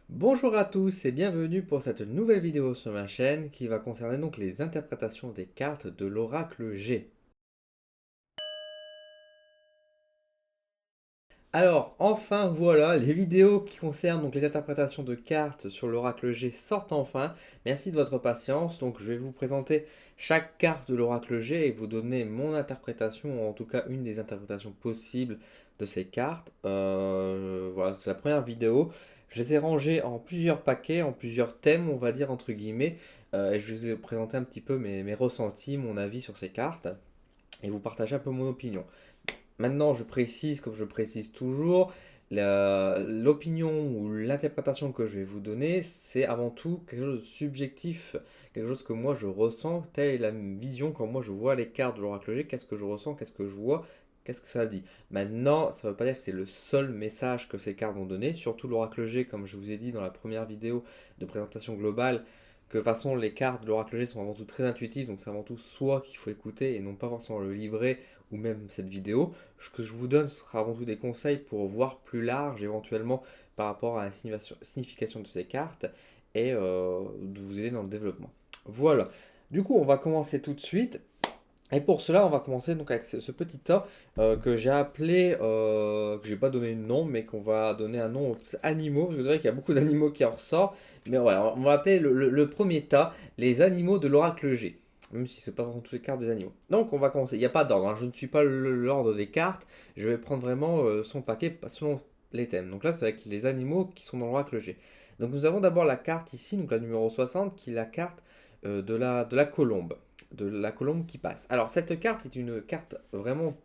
Bonjour à tous et bienvenue pour cette nouvelle vidéo sur ma chaîne qui va concerner donc les interprétations des cartes de l'oracle G. Alors enfin voilà, les vidéos qui concernent donc les interprétations de cartes sur l'oracle G sortent enfin. Merci de votre patience. Donc je vais vous présenter chaque carte de l'oracle G et vous donner mon interprétation, ou en tout cas une des interprétations possibles de ces cartes. Voilà, c'est la première vidéo. Je les ai rangées en plusieurs paquets, en plusieurs thèmes, on va dire entre guillemets. Et je vous ai présenté un petit peu mes ressentis, mon avis sur ces cartes et vous partager un peu mon opinion. Maintenant, je précise, comme je précise toujours, l'opinion ou l'interprétation que je vais vous donner, c'est avant tout quelque chose de subjectif, quelque chose que moi je ressens, telle est la vision quand moi je vois les cartes de l'oracle G, qu'est-ce que je ressens, qu'est-ce que je vois, qu'est-ce que ça dit. Maintenant, ça ne veut pas dire que c'est le seul message que ces cartes vont donner, surtout l'oracle G, comme je vous ai dit dans la première vidéo de présentation globale, que de toute façon les cartes de l'oracle G sont avant tout très intuitives, donc c'est avant tout soit qu'il faut écouter et non pas forcément le livret ou même cette vidéo. Ce que je vous donne sera avant tout des conseils pour voir plus large éventuellement par rapport à la signification de ces cartes et de vous aider dans le développement. Voilà. Du coup, on va commencer tout de suite. Et pour cela, on va commencer donc avec ce petit tas que j'ai appelé, que j'ai pas donné de nom, mais qu'on va donner un nom aux animaux, parce que c'est vrai qu'il y a beaucoup d'animaux qui en ressortent. Mais voilà, on va appeler le premier tas les animaux de l'oracle G. Même si c'est pas dans toutes les cartes des animaux. Donc on va commencer. Il n'y a pas d'ordre, hein. Je ne suis pas l'ordre des cartes. Je vais prendre vraiment son paquet selon les thèmes. Donc là, c'est avec les animaux qui sont dans l'oracle G. Donc nous avons d'abord la carte ici, donc la numéro 60, qui est la carte de la colombe qui passe. Alors cette carte est une carte vraiment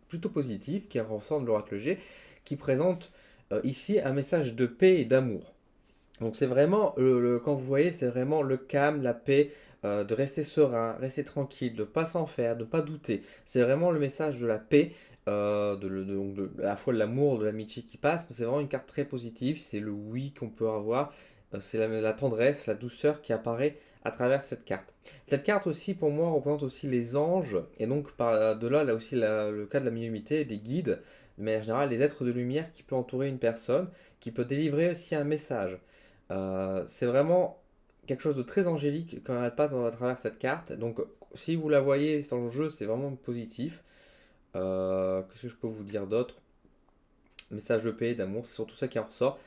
plutôt positive qui ressort de l'oracle G, qui présente ici un message de paix et d'amour. Donc c'est vraiment, quand vous voyez, c'est vraiment le calme, la paix, de rester serein, rester tranquille, de ne pas s'en faire, de ne pas douter. C'est vraiment le message de la paix, donc à la fois de l'amour, de l'amitié qui passe, mais c'est vraiment une carte très positive, c'est le oui qu'on peut avoir, c'est la tendresse, la douceur qui apparaît à travers cette carte. Cette carte aussi, pour moi, représente aussi les anges, et donc par de là, là aussi le cas de la médiumnité, des guides, de manière générale, les êtres de lumière qui peut entourer une personne, qui peut délivrer aussi un message. C'est vraiment quelque chose de très angélique quand elle passe à travers cette carte. Donc, si vous la voyez dans le jeu, c'est vraiment positif. Qu'est-ce que je peux vous dire d'autre? Message de paix, d'amour, c'est surtout ça qui en ressort.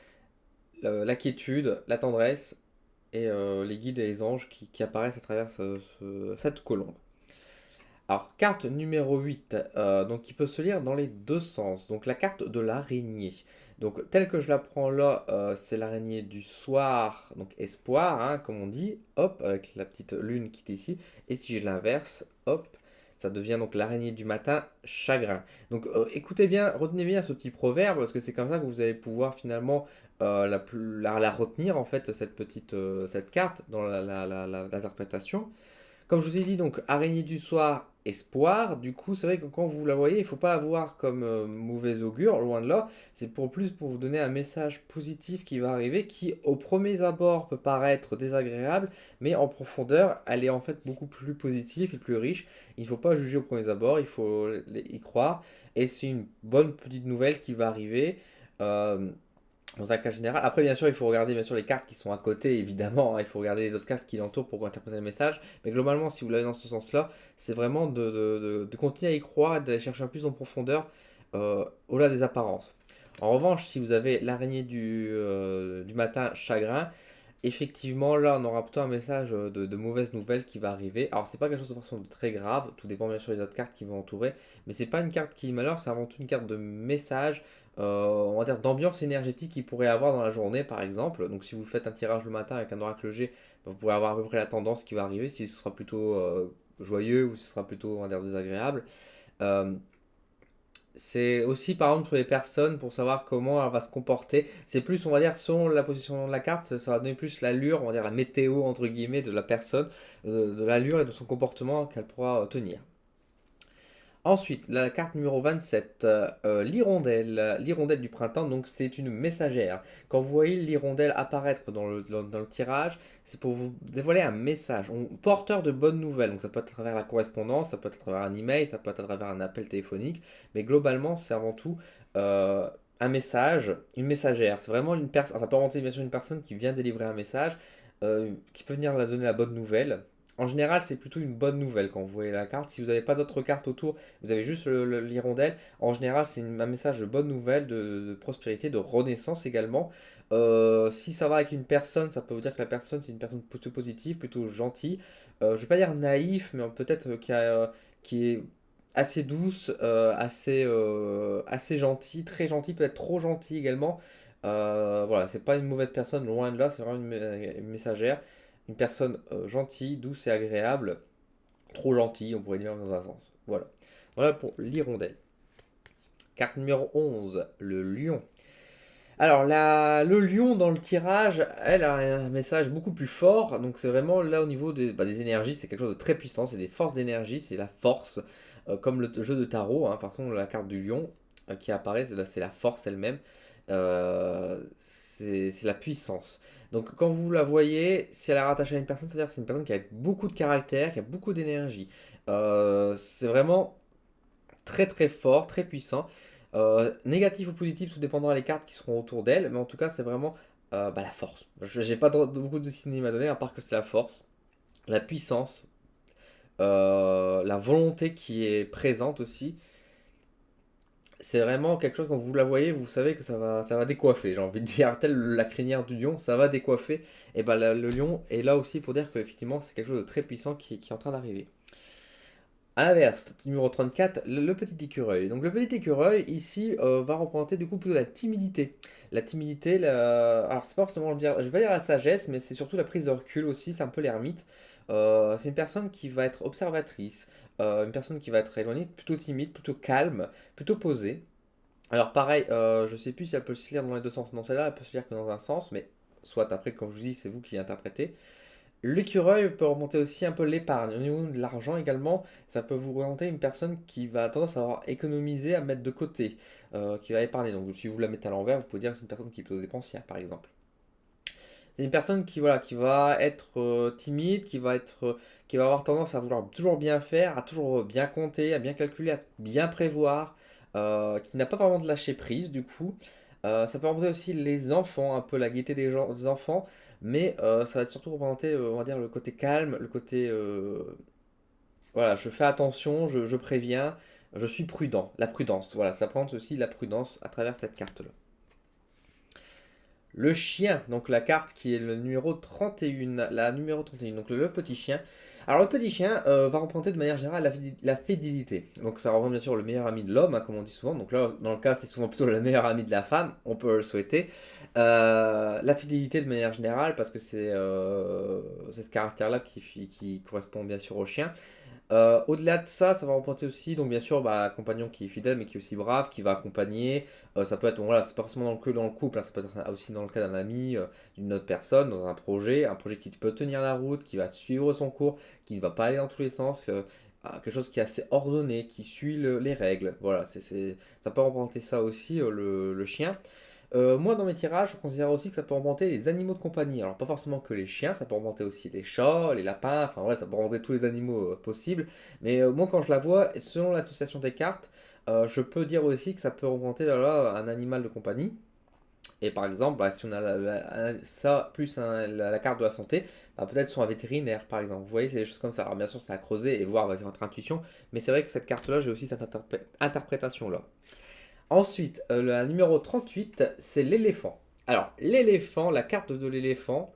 La quiétude, la tendresse et les guides et les anges qui apparaissent à travers cette colombe. Alors, carte numéro 8, donc qui peut se lire dans les deux sens. Donc, la carte de l'araignée. Donc, telle que je la prends là, c'est l'araignée du soir, donc espoir, hein, comme on dit, hop, avec la petite lune qui est ici. Et si je l'inverse, hop, ça devient donc l'araignée du matin, chagrin. Donc, écoutez bien, retenez bien ce petit proverbe, parce que c'est comme ça que vous allez pouvoir finalement la retenir, en fait, cette carte dans l'interprétation. Comme je vous ai dit, donc, araignée du soir, espoir. Du coup, c'est vrai que quand vous la voyez, il ne faut pas la voir comme mauvais augure, loin de là. C'est pour plus pour vous donner un message positif qui va arriver, qui au premier abord peut paraître désagréable, mais en profondeur, elle est en fait beaucoup plus positive et plus riche. Il ne faut pas juger au premier abord, il faut y croire. Et c'est une bonne petite nouvelle qui va arriver. Euh, Dans un cas général. Après, bien sûr, il faut regarder bien sûr les cartes qui sont à côté, évidemment, hein. Il faut regarder les autres cartes qui l'entourent pour interpréter le message. Mais globalement, si vous l'avez dans ce sens-là, c'est vraiment de continuer à y croire et d'aller chercher un plus en profondeur au-delà des apparences. En revanche, si vous avez l'araignée du matin chagrin, effectivement, là, on aura plutôt un message de mauvaises nouvelles qui va arriver. Alors, c'est pas quelque chose de façon de très grave, tout dépend bien sûr des autres cartes qui vont entourer, mais c'est pas une carte qui malheur, c'est avant tout une carte de message, on va dire d'ambiance énergétique qu'il pourrait avoir dans la journée, par exemple. Donc, si vous faites un tirage le matin avec un oracle G, vous pourrez avoir à peu près la tendance qui va arriver, si ce sera plutôt joyeux ou si ce sera plutôt, on va dire, désagréable. Euh, c'est aussi par exemple sur les personnes pour savoir comment elle va se comporter. C'est plus, on va dire, selon la position de la carte, ça va donner plus l'allure, on va dire la météo entre guillemets de la personne, de l'allure et de son comportement qu'elle pourra tenir. Ensuite, la carte numéro 27, l'hirondelle. L'hirondelle du printemps, donc c'est une messagère. Quand vous voyez l'hirondelle apparaître dans le tirage, c'est pour vous dévoiler un message, porteur de bonnes nouvelles. Donc ça peut être à travers la correspondance, ça peut être à travers un email, ça peut être à travers un appel téléphonique, mais globalement, c'est avant tout un message, une messagère. C'est vraiment une personne, ça peut représenter bien sûr une personne qui vient délivrer un message, qui peut venir la donner la bonne nouvelle. En général, c'est plutôt une bonne nouvelle quand vous voyez la carte. Si vous n'avez pas d'autres cartes autour, vous avez juste l'hirondelle. En général, c'est un message de bonne nouvelle, de prospérité, de renaissance également. Si ça va avec une personne, ça peut vous dire que la personne, c'est une personne plutôt positive, plutôt gentille. Je ne vais pas dire naïf, mais peut-être qui est assez douce, assez gentille, très gentille, peut-être trop gentille également. Voilà, c'est pas une mauvaise personne, loin de là, c'est vraiment une messagère. Une personne gentille, douce et agréable. Trop gentille, on pourrait dire dans un sens. Voilà. Voilà pour l'hirondelle. Carte numéro 11, le lion. Alors, le lion dans le tirage, elle a un message beaucoup plus fort. Donc, c'est vraiment là au niveau des énergies, c'est quelque chose de très puissant. C'est des forces d'énergie, c'est la force. Comme le jeu de tarot, hein, par contre, la carte du lion qui apparaît, c'est la force elle-même. C'est la puissance. Donc, quand vous la voyez, si elle est rattachée à une personne, c'est-à-dire que c'est une personne qui a beaucoup de caractère, qui a beaucoup d'énergie. C'est vraiment très très fort, très puissant. Négatif ou positif, tout dépendra des cartes qui seront autour d'elle, mais en tout cas, c'est vraiment la force. Je n'ai pas beaucoup de synonymes à donner, à part que c'est la force, la puissance, la volonté qui est présente aussi. C'est vraiment quelque chose, quand vous la voyez, vous savez que ça va décoiffer, j'ai envie de dire, telle la crinière du lion, ça va décoiffer. Et ben le lion est là aussi pour dire qu'effectivement, c'est quelque chose de très puissant qui est en train d'arriver. À l'inverse, numéro 34, le petit écureuil. Donc le petit écureuil, ici, va représenter du coup plutôt la timidité. La timidité, alors c'est pas forcément le dire, je vais pas dire la sagesse, mais c'est surtout la prise de recul aussi, c'est un peu l'ermite. C'est une personne qui va être observatrice, une personne qui va être éloignée, plutôt timide, plutôt calme, plutôt posée. Alors pareil, je sais plus si elle peut se lire dans les deux sens. Non, celle-là, elle peut se lire que dans un sens, mais soit après, comme je vous dis, c'est vous qui interprétez. L'écureuil peut remonter aussi un peu l'épargne. Au niveau de l'argent également, ça peut vous remonter une personne qui va tendance à avoir économisé, à mettre de côté, qui va épargner. Donc si vous la mettez à l'envers, vous pouvez dire que c'est une personne qui est plutôt dépensière, par exemple. C'est une personne qui, voilà, qui va être timide, qui va avoir tendance à vouloir toujours bien faire, à toujours bien compter, à bien calculer, à bien prévoir, qui n'a pas vraiment de lâcher prise du coup. Ça peut représenter aussi les enfants, un peu la gaieté des enfants, mais ça va être surtout représenter, on va dire, le côté calme, le côté, voilà, je fais attention, je préviens, je suis prudent, la prudence, voilà, ça représente aussi la prudence à travers cette carte-là. Le chien, donc la carte qui est le numéro 31, la numéro 31, donc le petit chien. Alors le petit chien va représenter de manière générale la fidélité. Donc ça représente bien sûr le meilleur ami de l'homme, hein, comme on dit souvent. Donc là, dans le cas, c'est souvent plutôt le meilleur ami de la femme, on peut le souhaiter. La fidélité de manière générale, parce que c'est ce caractère-là qui correspond bien sûr au chien. Au-delà de ça, ça va représenter aussi, donc bien sûr, un compagnon qui est fidèle mais qui est aussi brave, qui va accompagner. Ça peut être, bon, voilà, c'est pas forcément que dans le couple, hein, ça peut être aussi dans le cas d'un ami, d'une autre personne, dans un projet qui peut tenir la route, qui va suivre son cours, qui ne va pas aller dans tous les sens, quelque chose qui est assez ordonné, qui suit les règles. Voilà, ça peut représenter ça aussi, le chien. Moi, dans mes tirages, je considère aussi que ça peut remonter les animaux de compagnie. Alors, pas forcément que les chiens, ça peut remonter aussi les chats, les lapins, enfin, ouais, ça peut remonter tous les animaux possibles. Mais moi, quand je la vois, selon l'association des cartes, je peux dire aussi que ça peut remonter là, un animal de compagnie. Et par exemple, si on a ça plus la carte de la santé, peut-être sur un vétérinaire, par exemple. Vous voyez, c'est des choses comme ça. Alors, bien sûr, c'est à creuser et voir avec votre intuition. Mais c'est vrai que cette carte-là, j'ai aussi cette interprétation-là. Ensuite, la numéro 38, c'est l'éléphant. Alors, l'éléphant, la carte de l'éléphant,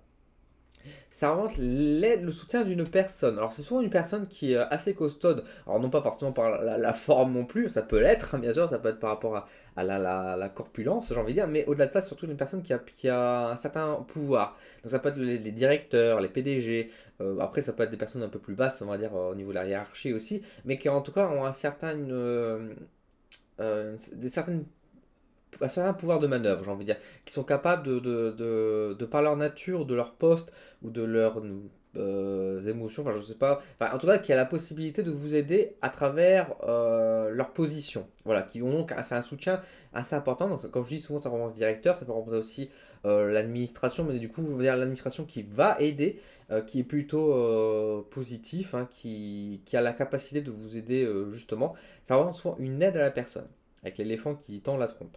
ça remonte le soutien d'une personne. Alors, c'est souvent une personne qui est assez costaude. Alors, non pas forcément par la forme non plus, ça peut l'être, hein, bien sûr, ça peut être par rapport à la corpulence, j'ai envie de dire, mais au-delà de ça, surtout une personne qui a un certain pouvoir. Donc, ça peut être les directeurs, les PDG. Après, ça peut être des personnes un peu plus basses, on va dire, au niveau de la hiérarchie aussi, mais qui en tout cas ont un certain, certaines un certain pouvoir de manœuvre, j'ai envie de dire, qui sont capables de par leur nature, de leur poste ou de leurs émotions, enfin je sais pas, enfin en tout cas qui a la possibilité de vous aider à travers leur position, voilà, qui ont donc un soutien assez important. Donc, comme je dis souvent, ça représente le directeur, ça peut représenter aussi l'administration, mais du coup, on va dire l'administration qui va aider, qui est plutôt positif, hein, qui a la capacité de vous aider justement. Ça représente souvent une aide à la personne, avec l'éléphant qui tend la trompe.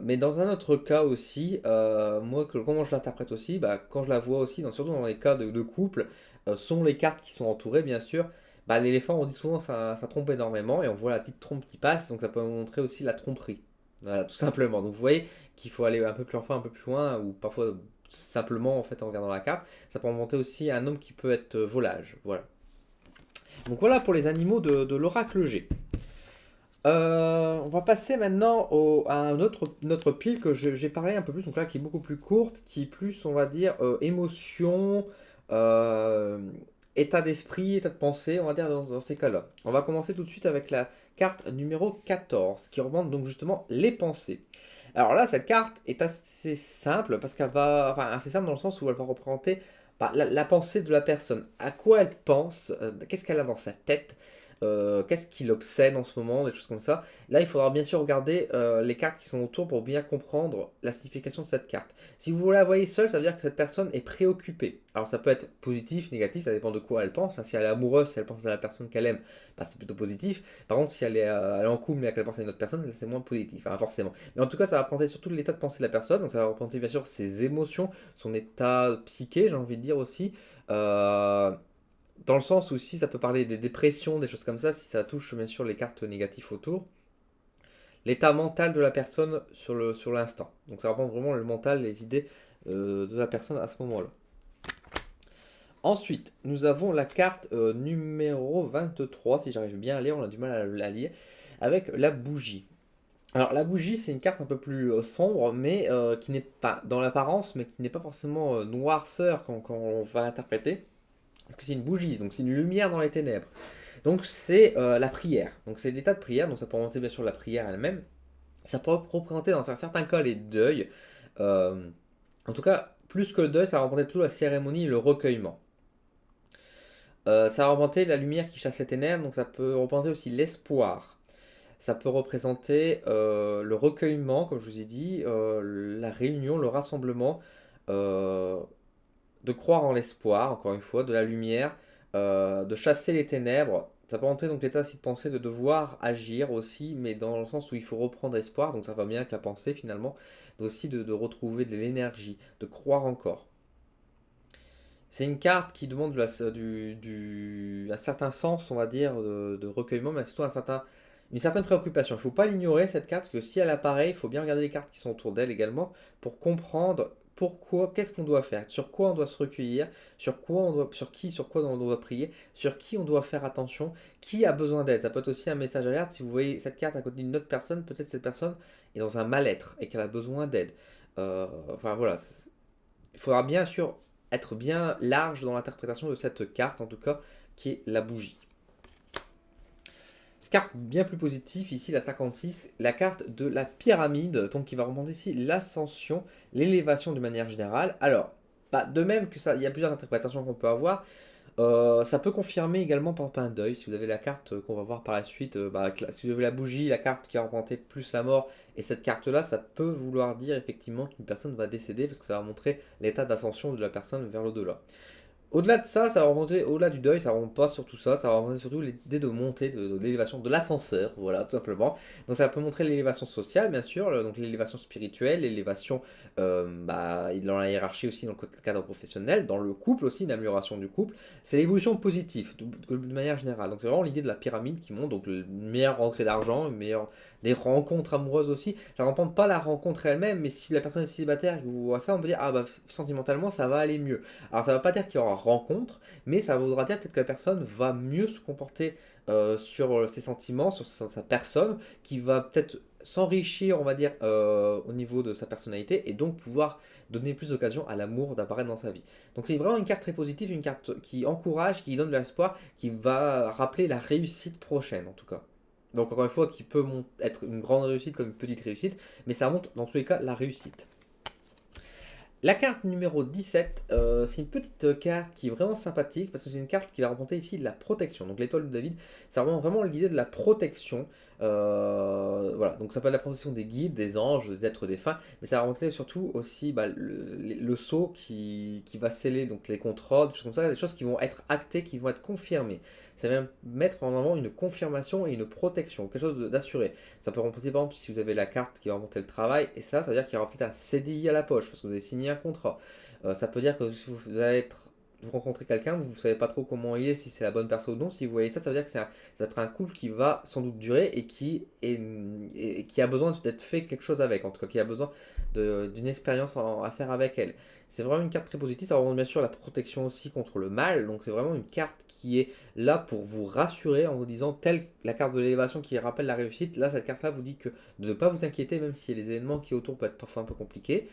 Mais dans un autre cas aussi, moi, comment je l'interprète aussi, bah, quand je la vois aussi, surtout dans les cas de couple, sont les cartes qui sont entourées, bien sûr. Bah, l'éléphant, on dit souvent, ça trompe énormément, et on voit la petite trompe qui passe, donc ça peut montrer aussi la tromperie. Voilà, tout simplement. Donc vous voyez qu'il faut aller un peu plus enfin, un peu plus loin, ou parfois simplement en fait en regardant la carte, ça peut montrer aussi un homme qui peut être volage. Voilà. Donc voilà pour les animaux de l'oracle G. On va passer maintenant à notre pile que j'ai parlé un peu plus, donc là qui est beaucoup plus courte, qui est plus, on va dire, émotion, euh, état d'esprit, état de pensée, on va dire dans ces cas-là. On va commencer tout de suite avec la carte numéro 14, qui représente donc justement les pensées. Alors là, cette carte est assez simple, parce qu'elle va, enfin assez simple dans le sens où elle va représenter bah, la pensée de la personne. À quoi elle pense, qu'est-ce qu'elle a dans sa tête, qu'est-ce qui l'obsède en ce moment, des choses comme ça. Là, il faudra bien sûr regarder les cartes qui sont autour pour bien comprendre la signification de cette carte. Si vous la voyez seule, ça veut dire que cette personne est préoccupée. Alors ça peut être positif, négatif, ça dépend de quoi elle pense. Si elle est amoureuse, si elle pense à la personne qu'elle aime, bah, c'est plutôt positif. Par contre, si elle est en couple mais qu'elle pense à une autre personne, là, c'est moins positif, hein, forcément. Mais en tout cas, ça va représenter surtout l'état de pensée de la personne. Donc ça va représenter bien sûr ses émotions, son état psyché, j'ai envie de dire aussi. Euh, Dans le sens où si ça peut parler des dépressions, des choses comme ça, si ça touche bien sûr les cartes négatives autour, l'état mental de la personne sur l'instant. Donc ça reprend vraiment le mental, les idées de la personne à ce moment-là. Ensuite, nous avons la carte numéro 23, si j'arrive bien à lire, on a du mal à la lire, avec la bougie. Alors la bougie, c'est une carte un peu plus sombre, mais qui n'est pas dans l'apparence, mais qui n'est pas forcément noirceur quand on va l'interpréter. Parce que c'est une bougie, donc c'est une lumière dans les ténèbres. Donc c'est la prière. Donc c'est l'état de prière, donc ça peut représenter bien sûr la prière elle-même. Ça peut représenter dans un certain cas les deuils. Euh, En tout cas, plus que le deuil, ça va représenter plutôt la cérémonie et le recueillement. Ça va représenter la lumière qui chasse les ténèbres, donc ça peut représenter aussi l'espoir. Ça peut représenter le recueillement, comme je vous ai dit, la réunion, le rassemblement, euh, de croire en l'espoir, encore une fois, de la lumière, de chasser les ténèbres. Ça peut représenter donc l'état aussi de pensée de devoir agir aussi, mais dans le sens où il faut reprendre espoir, donc ça va bien avec la pensée finalement, mais aussi de retrouver de l'énergie, de croire encore. C'est une carte qui demande un certain sens, on va dire, de recueillement, mais surtout une certaine préoccupation. Il ne faut pas l'ignorer, cette carte, parce que si elle apparaît, il faut bien regarder les cartes qui sont autour d'elle également, pour comprendre pourquoi, qu'est-ce qu'on doit faire, sur quoi on doit se recueillir, sur quoi on doit prier, sur qui on doit faire attention, qui a besoin d'aide. Ça peut être aussi un message alerte. Si vous voyez cette carte à côté d'une autre personne, peut-être cette personne est dans un mal-être et qu'elle a besoin d'aide. Enfin voilà, il faudra bien sûr être bien large dans l'interprétation de cette carte, en tout cas, qui est la bougie. Carte bien plus positive, ici la 56, la carte de la pyramide, donc qui va remonter ici l'ascension, l'élévation de manière générale. Alors, bah, de même que ça, il y a plusieurs interprétations qu'on peut avoir. Ça peut confirmer également par exemple un deuil. Si vous avez la carte qu'on va voir par la suite, bah, si vous avez la bougie, la carte qui a représenté plus la mort, et cette carte-là, ça peut vouloir dire effectivement qu'une personne va décéder parce que ça va montrer l'état d'ascension de la personne vers l'au-delà. Au-delà de ça, ça va remonter, au-delà du deuil, ça remonte pas sur tout ça, ça va remonter surtout l'idée de montée, de l'élévation, de l'ascenseur, voilà, tout simplement. Donc ça peut montrer l'élévation sociale, bien sûr, donc l'élévation spirituelle, l'élévation bah, dans la hiérarchie aussi, dans le cadre professionnel, dans le couple aussi, une amélioration du couple. C'est l'évolution positive, de manière générale. Donc c'est vraiment l'idée de la pyramide qui monte, donc une meilleure rentrée d'argent, une meilleure des rencontres amoureuses aussi. Ça ne représente pas la rencontre elle-même, mais si la personne est célibataire et que vous voyez ça, on peut dire, ah bah sentimentalement, ça va aller mieux. Alors ça ne va pas dire qu'il y aura rencontre, mais ça voudra dire peut-être que la personne va mieux se comporter sur ses sentiments, sur sa personne, qui va peut-être s'enrichir, on va dire, au niveau de sa personnalité, et donc pouvoir donner plus d'occasion à l'amour d'apparaître dans sa vie. Donc c'est vraiment une carte très positive, une carte qui encourage, qui donne de l'espoir, qui va rappeler la réussite prochaine en tout cas. Donc encore une fois, qui peut être une grande réussite comme une petite réussite, mais ça montre dans tous les cas la réussite. La carte numéro 17, c'est une petite carte qui est vraiment sympathique parce que c'est une carte qui va représenter ici de la protection. Donc l'étoile de David, ça représente vraiment l'idée de la protection. Voilà, donc ça peut être la protection des guides, des anges, des êtres défunts, mais ça va remonter surtout aussi bah, le sceau qui va sceller donc les contrôles, des choses comme ça, des choses qui vont être actées, qui vont être confirmées. Ça va mettre en avant une confirmation et une protection, quelque chose d'assuré. Ça peut remonter par exemple si vous avez la carte qui va remonter le travail, et ça veut dire qu'il y aura peut-être un CDI à la poche, parce que vous avez signé un contrat. Ça peut dire que si vous allez être vous rencontrez quelqu'un, vous ne savez pas trop comment il est, si c'est la bonne personne ou non. Si vous voyez ça, ça veut dire que ça va être un couple qui va sans doute durer et qui a besoin d'être fait quelque chose avec, en tout cas qui a besoin d'une expérience à faire avec elle. C'est vraiment une carte très positive, ça remonte bien sûr la protection aussi contre le mal, donc c'est vraiment une carte qui est là pour vous rassurer en vous disant, telle la carte de l'élévation qui rappelle la réussite, là cette carte-là vous dit que de ne pas vous inquiéter, même si les événements qui autour peuvent être parfois un peu compliqués.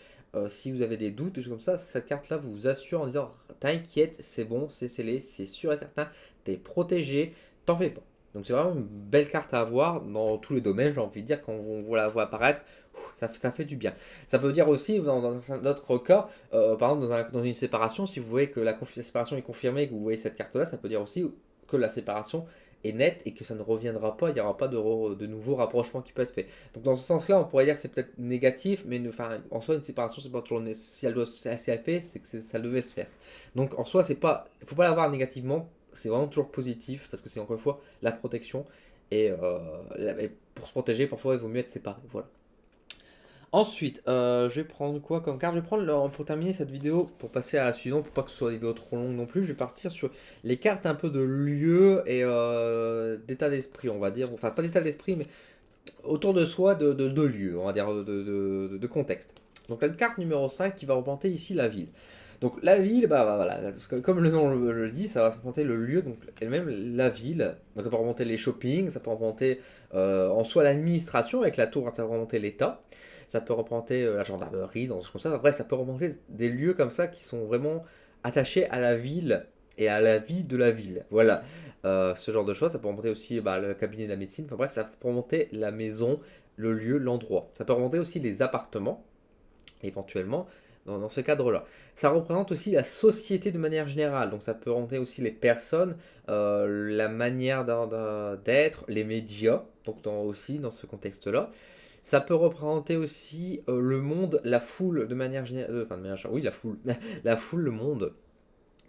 Si vous avez des doutes, des choses comme ça, cette carte-là vous assure en disant t'inquiète, c'est bon, c'est scellé, c'est sûr et certain, t'es protégé, t'en fais pas. Donc c'est vraiment une belle carte à avoir dans tous les domaines, j'ai envie de dire, quand on la voit apparaître, ça fait du bien. Ça peut dire aussi, dans un autre cas, par exemple dans une séparation, si vous voyez que la séparation est confirmée et que vous voyez cette carte-là, ça peut dire aussi que la séparation est nette et que ça ne reviendra pas, il n'y aura pas de nouveau rapprochement qui peut être fait. Donc dans ce sens-là, on pourrait dire que c'est peut-être négatif, mais enfin, en soi, une séparation, c'est pas toujours si elle fait, c'est que ça devait se faire. Donc en soi, c'est pas, il faut pas la voir négativement, c'est vraiment toujours positif parce que c'est encore une fois la protection et pour se protéger, parfois il vaut mieux être séparé. Voilà. Ensuite, je vais prendre quoi comme carte? Je vais prendre, pour terminer cette vidéo, pour passer à la suivante, pour pas que ce soit des vidéos trop longues non plus, je vais partir sur les cartes un peu de lieu et d'état d'esprit, on va dire. Enfin, pas d'état d'esprit, mais autour de soi, de lieu, on va dire, de contexte. Donc la carte numéro 5 qui va représenter ici la ville. Donc la ville, bah voilà, parce que comme le nom le dit, ça va représenter le lieu, donc elle-même la ville. Donc ça peut remonter les shopping, ça peut remonter en soi l'administration avec la tour, ça peut remonter l'État. Ça peut représenter la gendarmerie, dans ce comme ça. Après, ça peut représenter des lieux comme ça qui sont vraiment attachés à la ville et à la vie de la ville. Voilà. Ce genre de choses. Ça peut remonter aussi bah, le cabinet de la médecine. Enfin bref, ça peut remonter la maison, le lieu, l'endroit. Ça peut remonter aussi les appartements, éventuellement, dans ce cadre-là. Ça représente aussi la société de manière générale. Donc ça peut remonter aussi les personnes, la manière d'être, les médias. Donc aussi dans ce contexte-là. Ça peut représenter aussi le monde, la foule de manière générale. Enfin, de manière oui, la foule. La foule, le monde.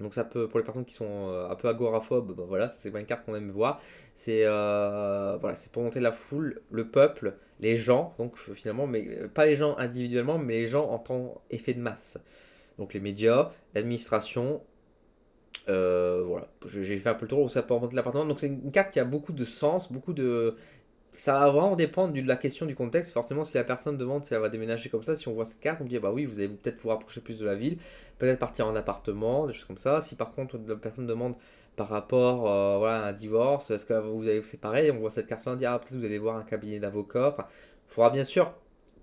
Donc ça peut, pour les personnes qui sont un peu agoraphobes, bah voilà, c'est pas une carte qu'on aime voir. C'est voilà, c'est pour monter la foule, le peuple, les gens, donc finalement, mais pas les gens individuellement, mais les gens en tant effet de masse. Donc les médias, l'administration, voilà. J'ai fait un peu le tour où ça peut remonter l'appartement. Donc c'est une carte qui a beaucoup de sens, beaucoup de, ça va vraiment dépendre de la question du contexte. Forcément, si la personne demande si elle va déménager comme ça, si on voit cette carte, on dit bah oui, vous allez peut-être vous rapprocher plus de la ville, peut-être partir en appartement, des choses comme ça. Si par contre la personne demande par rapport voilà, à un divorce, est-ce que vous allez vous séparer, on voit cette carte-là, on dit ah peut-être vous allez voir un cabinet d'avocat. Enfin, il faudra bien sûr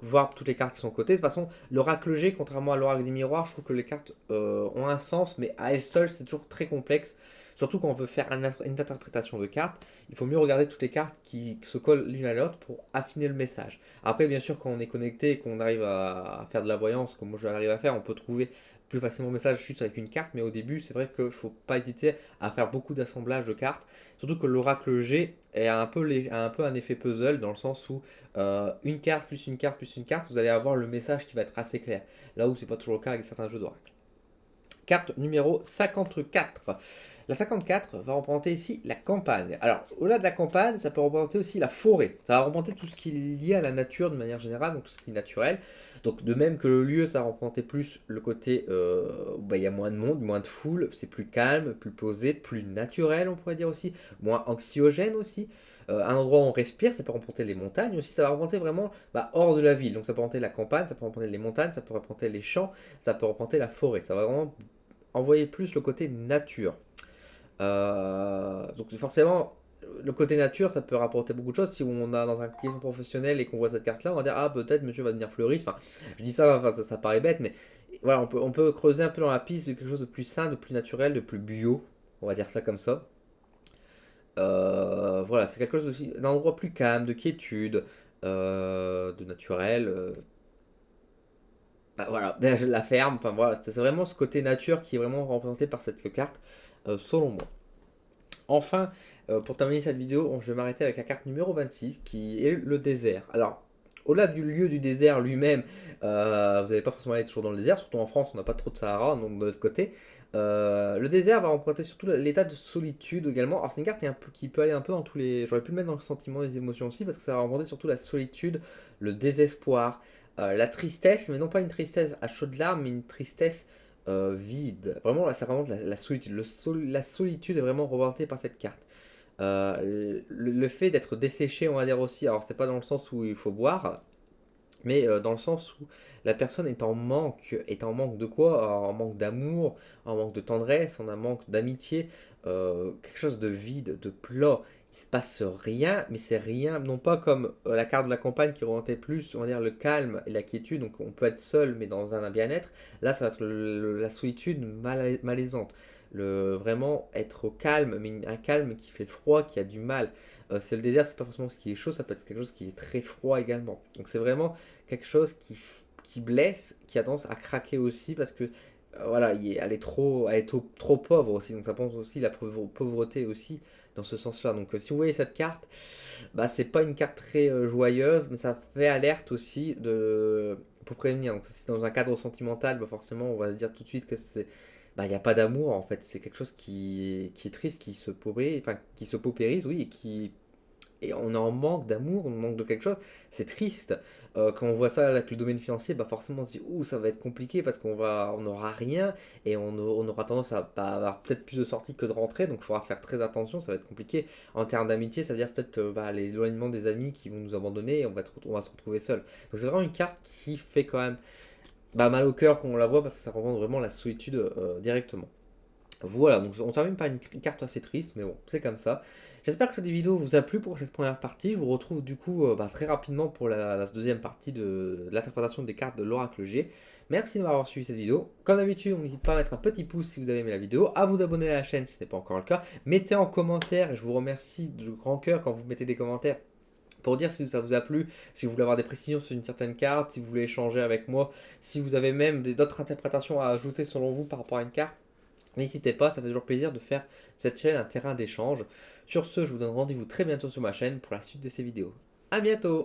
voir toutes les cartes qui sont cotées. De toute façon, l'oracle G, contrairement à l'oracle des miroirs, je trouve que les cartes ont un sens, mais à elles seules, c'est toujours très complexe. Surtout quand on veut faire une interprétation de cartes, il faut mieux regarder toutes les cartes qui se collent l'une à l'autre pour affiner le message. Après, bien sûr, quand on est connecté et qu'on arrive à faire de la voyance, comme moi j'arrive à faire, on peut trouver plus facilement le message juste avec une carte, mais au début, c'est vrai qu'il ne faut pas hésiter à faire beaucoup d'assemblages de cartes. Surtout que l'oracle G a un peu un effet puzzle dans le sens où une carte plus une carte plus une carte, vous allez avoir le message qui va être assez clair. Là où c'est pas toujours le cas avec certains jeux d'oracle. Carte numéro 54. La 54 va représenter ici la campagne. Alors, au-delà de la campagne, ça peut représenter aussi la forêt. Ça va représenter tout ce qui est lié à la nature de manière générale, donc tout ce qui est naturel. Donc, de même que le lieu, ça va représenter plus le côté, bah, il y a moins de monde, moins de foule, c'est plus calme, plus posé, plus naturel, on pourrait dire aussi, moins anxiogène aussi. Un endroit où on respire, ça peut représenter les montagnes aussi, ça va représenter vraiment bah, hors de la ville. Donc, ça peut représenter la campagne, ça peut représenter les montagnes, ça peut représenter les champs, ça peut représenter la forêt. Ça va vraiment envoyer plus le côté nature. Donc forcément, le côté nature, ça peut rapporter beaucoup de choses. Si on a dans un question professionnel et qu'on voit cette carte-là, on va dire ah peut-être monsieur va devenir fleuriste. Enfin, je dis ça, enfin, ça paraît bête, mais voilà, on peut creuser un peu dans la piste de quelque chose de plus sain, de plus naturel, de plus bio. On va dire ça comme ça. Voilà, c'est quelque chose aussi d'un endroit plus calme, de quiétude, de naturel. Bah, voilà, la ferme. Enfin voilà, c'est vraiment ce côté nature qui est vraiment représenté par cette carte, selon moi. Enfin, Pour terminer cette vidéo, je vais m'arrêter avec la carte numéro 26 qui est le désert. Alors, au-delà du lieu du désert lui-même, vous n'allez pas forcément aller toujours dans le désert, surtout en France, on n'a pas trop de Sahara, donc de notre côté. Le désert va représenter surtout l'état de solitude également. Alors, c'est une carte qui peut aller un peu dans tous les. J'aurais pu le mettre dans le sentiment et les émotions aussi, parce que ça va représenter surtout la solitude, le désespoir, la tristesse, mais non pas une tristesse à chaudes larmes, mais une tristesse vide. Vraiment, là, ça représente la solitude. La solitude est vraiment représentée par cette carte. Le fait d'être desséché, on va dire aussi, alors c'est pas dans le sens où il faut boire, mais dans le sens où la personne est en manque de quoi? En manque d'amour, en manque de tendresse, en un manque d'amitié, quelque chose de vide, de plat. Il se passe rien, mais c'est rien, non pas comme la carte de la campagne qui représentait plus, on va dire, le calme et la quiétude, donc on peut être seul, mais dans un bien-être. Là, ça va être la solitude malaisante. Vraiment être au calme, mais un calme qui fait froid, qui a du mal. C'est le désert, c'est pas forcément ce qui est chaud, ça peut être quelque chose qui est très froid également. Donc c'est vraiment quelque chose qui blesse, qui a tendance à craquer aussi parce que voilà, elle est trop pauvre aussi. Donc ça pense aussi la pauvreté aussi dans ce sens-là. Donc si vous voyez cette carte, bah c'est pas une carte très joyeuse, mais ça fait alerte aussi pour prévenir. Donc si c'est dans un cadre sentimental, bah forcément on va se dire tout de suite que c'est il n'y a pas d'amour en fait, c'est quelque chose qui est triste, qui se paupérise, oui, et on est en manque d'amour, on manque de quelque chose, c'est triste. Quand on voit ça avec le domaine financier, bah forcément on se dit ouh ça va être compliqué parce on n'aura rien et on aura tendance à pas avoir peut-être plus de sorties que de rentrées, donc il faudra faire très attention, ça va être compliqué. En termes d'amitié, ça veut dire peut-être l'éloignement des amis qui vont nous abandonner et on va se retrouver seul. Donc c'est vraiment une carte qui fait quand même mal au cœur quand on la voit parce que ça représente vraiment la solitude directement. Voilà, donc on termine par une carte assez triste, mais bon, c'est comme ça. J'espère que cette vidéo vous a plu pour cette première partie. Je vous retrouve du coup très rapidement pour la deuxième partie de l'interprétation des cartes de l'Oracle G. Merci de m'avoir suivi cette vidéo. Comme d'habitude, n'hésitez pas à mettre un petit pouce si vous avez aimé la vidéo, à vous abonner à la chaîne si ce n'est pas encore le cas. Mettez en commentaire, et je vous remercie de grand cœur quand vous mettez des commentaires pour dire si ça vous a plu, si vous voulez avoir des précisions sur une certaine carte, si vous voulez échanger avec moi, si vous avez même d'autres interprétations à ajouter selon vous par rapport à une carte. N'hésitez pas, ça fait toujours plaisir de faire cette chaîne un terrain d'échange. Sur ce, je vous donne rendez-vous très bientôt sur ma chaîne pour la suite de ces vidéos. A bientôt!